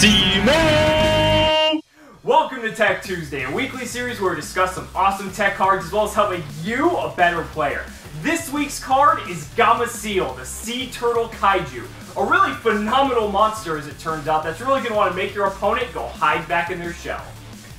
Cimoooooooo! Welcome to Tech Tuesday, a weekly series where we discuss some awesome tech cards as well as helping you a better player. This week's card is Gameciel, the Sea Turtle Kaiju. A really phenomenal monster, as it turns out, that's really going to want to make your opponent go hide back in their shell.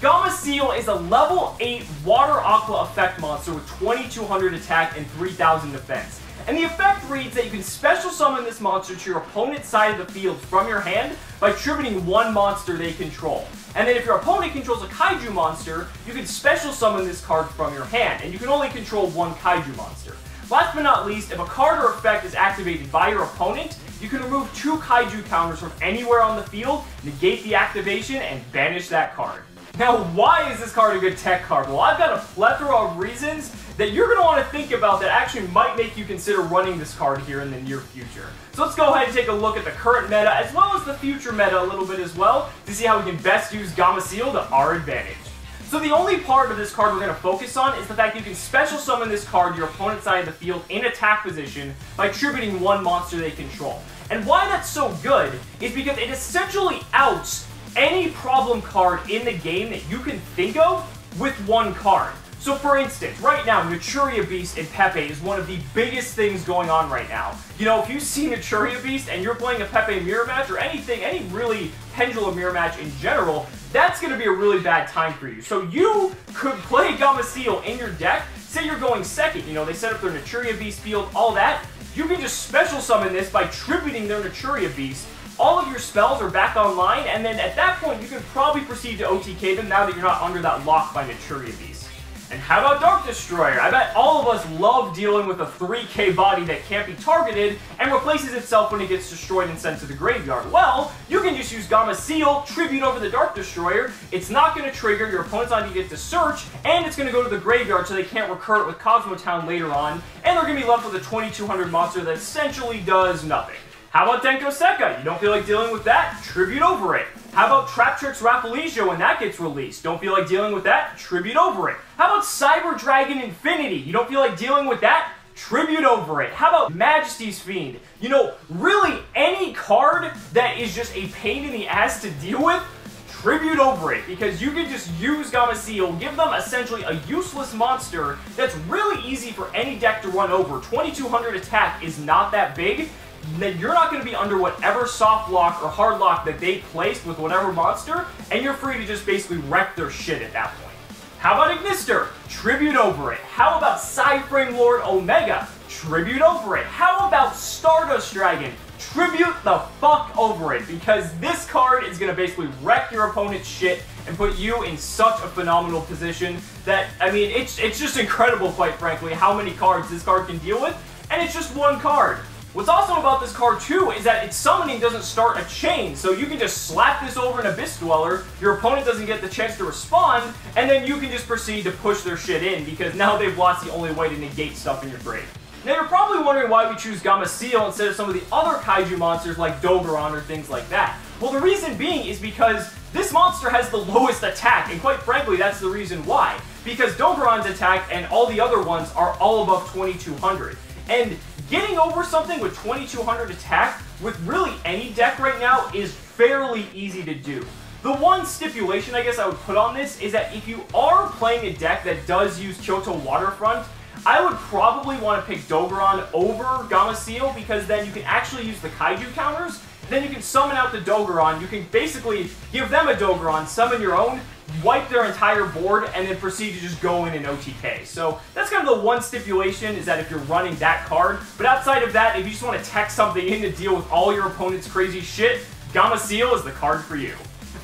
Gameciel is a level 8 Water Aqua effect monster with 2200 attack and 3000 defense. And the effect reads that you can special summon this monster to your opponent's side of the field from your hand by tributing one monster they control. And then if your opponent controls a Kaiju monster, you can special summon this card from your hand, and you can only control one Kaiju monster. Last but not least, if a card or effect is activated by your opponent, you can remove 2 Kaiju counters from anywhere on the field, negate the activation, and banish that card. Now, why is this card a good tech card? Well, I've got a plethora of reasons that you're going to want to think about that actually might make you consider running this card here in the near future. So let's go ahead and take a look at the current meta as well as the future meta a little bit as well to see how we can best use Gameciel to our advantage. So the only part of this card we're going to focus on is the fact you can special summon this card to your opponent's side of the field in attack position by tributing one monster they control. And why that's so good is because it essentially outs any problem card in the game that you can think of with one card. So for instance, right now, Naturia Beast in Pepe is one of the biggest things going on right now. You know, if you see Naturia Beast and you're playing a Pepe mirror match or anything, any really Pendulum mirror match in general, that's going to be a really bad time for you. So you could play Gameciel in your deck, say you're going second, you know, they set up their Naturia Beast field, all that. You can just special summon this by tributing their Naturia Beast. All of your spells are back online, and then at that point, you can probably proceed to OTK them now that you're not under that lock by Naturia Beast. And how about Dark Destroyer? I bet all of us love dealing with a 3k body that can't be targeted and replaces itself when it gets destroyed and sent to the graveyard. Well, you can just use Gameciel, tribute over the Dark Destroyer, it's not going to trigger, your opponent's not going to get to search, and it's going to go to the graveyard so they can't recur it with KOZMO Town later on, and they're going to be left with a 2200 monster that essentially does nothing. How about Denko Sekka? You don't feel like dealing with that? Tribute over it. How about TRAPTRIX RAFFLESIA when that gets released? Don't feel like dealing with that? Tribute over it. How about Cyber Dragon Infinity? You don't feel like dealing with that? Tribute over it. How about Majesty's Fiend? You know, really any card that is just a pain in the ass to deal with, tribute over it, because you can just use Gameciel, give them essentially a useless monster that's really easy for any deck to run over. 2200 attack is not that big. Then you're not going to be under whatever soft lock or hard lock that they placed with whatever monster, and you're free to just basically wreck their shit at that point. How about Ignister? Tribute over it. How about Psyframe Lord Omega? Tribute over it. How about Stardust Dragon? Tribute the fuck over it, because this card is going to basically wreck your opponent's shit and put you in such a phenomenal position that, I mean, it's just incredible, quite frankly, how many cards this card can deal with, and it's just one card. What's awesome about this card, too, is that its summoning doesn't start a chain, so you can just slap this over an Abyss Dweller, your opponent doesn't get the chance to respond, and then you can just proceed to push their shit in, because now they've lost the only way to negate stuff in your grave. Now, you're probably wondering why we choose Gameciel instead of some of the other Kaiju monsters like Dogoran or things like that. Well, the reason being is because this monster has the lowest attack, and quite frankly, that's the reason why. Because Dogoran's attack and all the other ones are all above 2200. And getting over something with 2200 attack with really any deck right now is fairly easy to do. The one stipulation I guess I would put on this is that if you are playing a deck that does use KYOUTOU Waterfront, I would probably want to pick Dogoran over Gameciel, because then you can actually use the Kaiju counters, then you can summon out the Dogoran, you can basically give them a Dogoran, summon your own, wipe their entire board, and then proceed to just go in and OTK. So that's kind of the one stipulation, is that if you're running that card. But outside of that, if you just want to tech something in to deal with all your opponent's crazy shit, Gameciel is the card for you.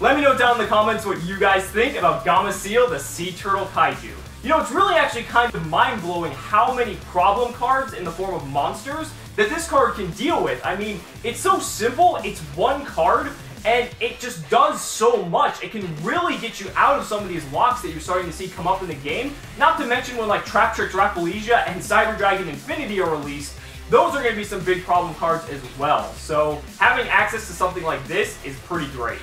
Let me know down in the comments what you guys think about Gameciel, the Sea Turtle Kaiju. You know, it's really actually kind of mind-blowing how many problem cards in the form of monsters that this card can deal with. I mean, it's so simple, it's one card, and it just does so much. It can really get you out of some of these locks that you're starting to see come up in the game. Not to mention when like TRAPTRIX RAFFLESIA and Cyber Dragon Infinity are released, those are going to be some big problem cards as well. So having access to something like this is pretty great.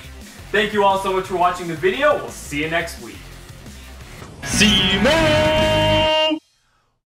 Thank you all so much for watching the video. We'll see you next week. Cimoooooooo!